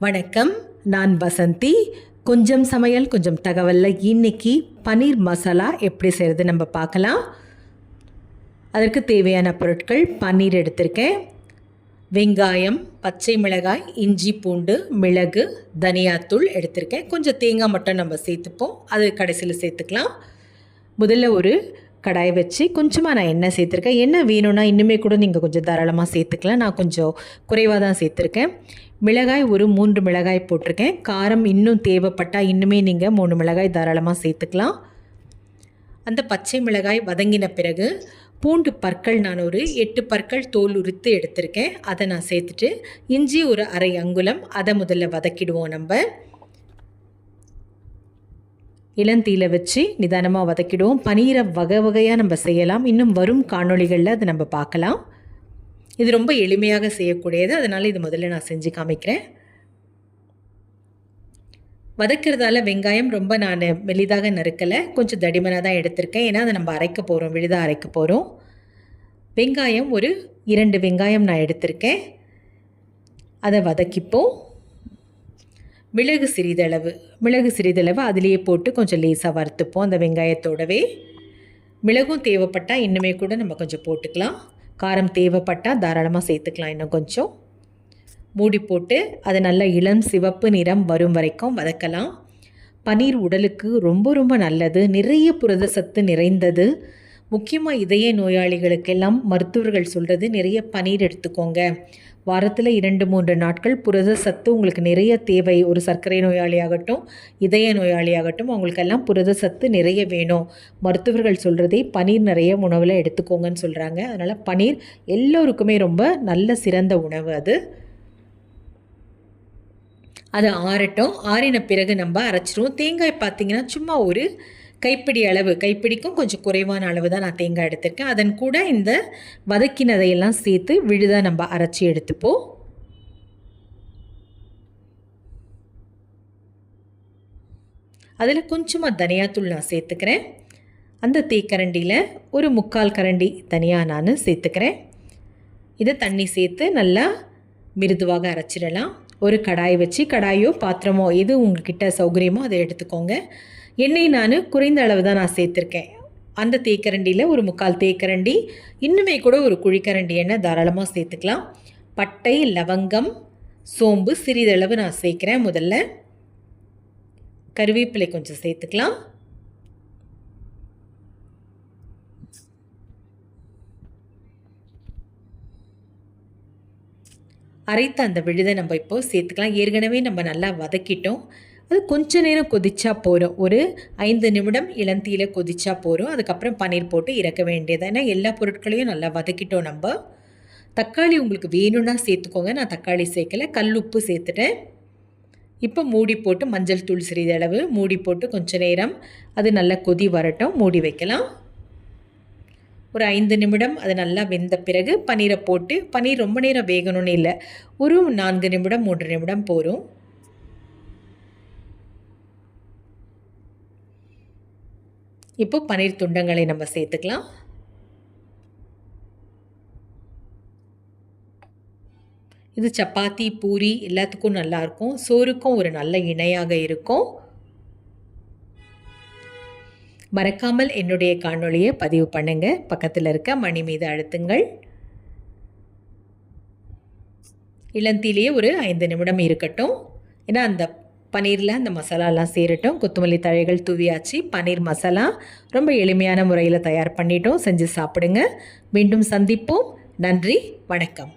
வணக்கம், நான் வசந்தி. கொஞ்சம் சமையல் கொஞ்சம் தகவலில் இன்னைக்கு பன்னீர் மசாலா எப்படி செய்கிறது நம்ம பார்க்கலாம். அதற்கு தேவையான பொருட்கள்: பன்னீர் எடுத்திருக்கேன், வெங்காயம், பச்சை மிளகாய், இஞ்சி பூண்டு, மிளகு, தனியாத்தூள் எடுத்திருக்கேன். கொஞ்சம் தேங்காய் மட்டும் நம்ம சேர்த்துப்போம், அது கடைசியில் சேர்த்துக்கலாம். முதல்ல ஒரு கடாய் வச்சு கொஞ்சமாக நான் எண்ணெய் சேர்த்துருக்கேன். எண்ணெய் வேணும்னா இன்னுமே கூட நீங்கள் கொஞ்சம் தாராளமாக சேர்த்துக்கலாம். நான் கொஞ்சம் குறைவாக தான் சேர்த்துருக்கேன். மிளகாய் ஒரு 3 மிளகாய் போட்டிருக்கேன். காரம் இன்னும் தேவைப்பட்டால் இன்னுமே நீங்கள் 3 மிளகாய் தாராளமாக சேர்த்துக்கலாம். அந்த பச்சை மிளகாய் வதங்கின பிறகு பூண்டு பற்கள் நான் ஒரு 8 பற்கள் தோல் உரித்து எடுத்திருக்கேன். அதை நான் சேர்த்துட்டு இஞ்சி ஒரு அரை அங்குலம், அதை முதல்ல வதக்கிடுவோம். நம்ம இளந்தீல வச்சு நிதானமாக வதக்கிடுவோம். பன்னீரை வகை வகையாக நம்ம செய்யலாம். இன்னும் வரும் காணொளிகளில் அதை நம்ம பார்க்கலாம். இது ரொம்ப எளிமையாக செய்யக்கூடியது, அதனால் இது முதல்ல நான் செஞ்சு காமிக்கிறேன். வதக்கிறதால வெங்காயம் ரொம்ப நான் மெலிதாக நறுக்கலை, கொஞ்சம் தடிமனாக தான் எடுத்திருக்கேன். ஏன்னா அதை நம்ம அரைக்க போகிறோம், விழுதாக அரைக்க போகிறோம். வெங்காயம் ஒரு 2 வெங்காயம் நான் எடுத்திருக்கேன். அதை வதக்கிப்போம். மிளகு சிறிதளவு அதிலேயே போட்டு கொஞ்சம் லேசாக வறுத்துப்போம். அந்த வெங்காயத்தோடவே மிளகும் தேவைப்பட்டால் இன்னுமே கூட நம்ம கொஞ்சம் போட்டுக்கலாம். காரம் தேவைப்பட்டால் தாராளமாக சேர்த்துக்கலாம். இன்னும் கொஞ்சம் மூடி போட்டு அதை நல்லா இளம் சிவப்பு நிறம் வரும் வரைக்கும் வதக்கலாம். பன்னீர் உடலுக்கு ரொம்ப ரொம்ப நல்லது, நிறைய புரத சத்து நிறைந்தது. முக்கியமாக இதய நோயாளிகளுக்கெல்லாம் மருத்துவர்கள் சொல்கிறது நிறைய பன்னீர் எடுத்துக்கோங்க. வாரத்தில் 2-3 நாட்கள் புரத சத்து உங்களுக்கு நிறைய தேவை. ஒரு சர்க்கரை நோயாளியாகட்டும், இதய நோயாளியாகட்டும், அவங்களுக்கெல்லாம் புரத சத்து நிறைய வேணும். மருத்துவர்கள் சொல்கிறதே பன்னீர் நிறைய உணவில் எடுத்துக்கோங்கன்னு சொல்கிறாங்க. அதனால் பன்னீர் எல்லோருக்குமே ரொம்ப நல்ல சிறந்த உணவு. அது ஆறட்டும். ஆறின பிறகு நம்ம அரைச்சிடுவோம். தேங்காய் பார்த்திங்கன்னா சும்மா ஒரு கைப்பிடி அளவு, கைப்பிடிக்கும் கொஞ்சம் குறைவான அளவு தான் நான் தேங்காய் எடுத்திருக்கேன். அதன் கூட இந்த வதக்கினதையெல்லாம் சேர்த்து விழுதாக நம்ம அரைச்சி எடுத்துப்போம். அதில் கொஞ்சமாக தனியாத்தூள் நான் சேர்த்துக்கிறேன். அந்த தேக்கரண்டியில் ஒரு 3/4 கரண்டி தனியாக நான் சேர்த்துக்கிறேன். இதை தண்ணி சேர்த்து நல்லா மிருதுவாக அரைச்சிடலாம். ஒரு கடாய் வச்சு, கடாயோ பாத்திரமோ எது உங்கள்கிட்ட சௌகரியமோ அதை எடுத்துக்கோங்க. எண்ணெய் நான் குறைந்த அளவு தான் நான் சேர்த்துருக்கேன். அந்த தேக்கரண்டியில் ஒரு 3/4 தேக்கரண்டி, இன்னுமே கூட ஒரு குழிக்கரண்டி எண்ணெய் தாராளமாக சேர்த்துக்கலாம். பட்டை, லவங்கம், சோம்பு சிறிதளவு நான் சேர்க்குறேன். முதல்ல கருவேப்பிலை கொஞ்சம் சேர்த்துக்கலாம். அரைத்த அந்த விழுதை நம்ம இப்போது சேர்த்துக்கலாம். ஏற்கனவே நம்ம நல்லா வதக்கிட்டோம். அது கொஞ்ச நேரம் கொதிச்சா போகிறோம். ஒரு 5 நிமிடம் இளந்தீயில் கொதிச்சா போகிறோம். அதுக்கப்புறம் பன்னீர் போட்டு இறக்க வேண்டியது. ஏன்னா எல்லா பொருட்களையும் நல்லா வதக்கிட்டோம். நம்ம தக்காளி உங்களுக்கு வேணும்னா சேர்த்துக்கோங்க. நான் தக்காளி சேர்க்கலை, கல்லுப்பு சேர்த்துட்டேன். இப்போ மூடி போட்டு மஞ்சள் தூள் சிறிதளவு மூடி போட்டு கொஞ்ச நேரம் அது நல்லா கொதி வரட்டும், மூடி வைக்கலாம். ஒரு 5 நிமிடம் அது நல்லா வெந்த பிறகு பன்னீரை போட்டு, பன்னீர் ரொம்ப நேரம் வேகணும்னு இல்லை, ஒரு 4 நிமிடம் 3 நிமிடம் போகும். இப்போ பன்னீர் துண்டங்களை நம்ம சேர்த்துக்கலாம். இது சப்பாத்தி, பூரி எல்லாத்துக்கும் நல்லாயிருக்கும். சோறுக்கும் ஒரு நல்ல இணையாக இருக்கும். மறக்காமல் என்னுடைய காணொளியை பதிவு பண்ணுங்கள். பக்கத்தில் இருக்க மணி மீது அழுத்துங்கள். இளந்தீலேயே ஒரு 5 நிமிடம் இருக்கட்டும். ஏன்னா அந்த பன்னீரில் அந்த மசாலாலாம் சேரட்டும். கொத்தமல்லி தழைகள் தூவியாச்சு. பன்னீர் மசாலா ரொம்ப எளிமையான முறையில் தயார் பண்ணிட்டோம். செஞ்சு சாப்பிடுங்க. மீண்டும் சந்திப்போம். நன்றி, வணக்கம்.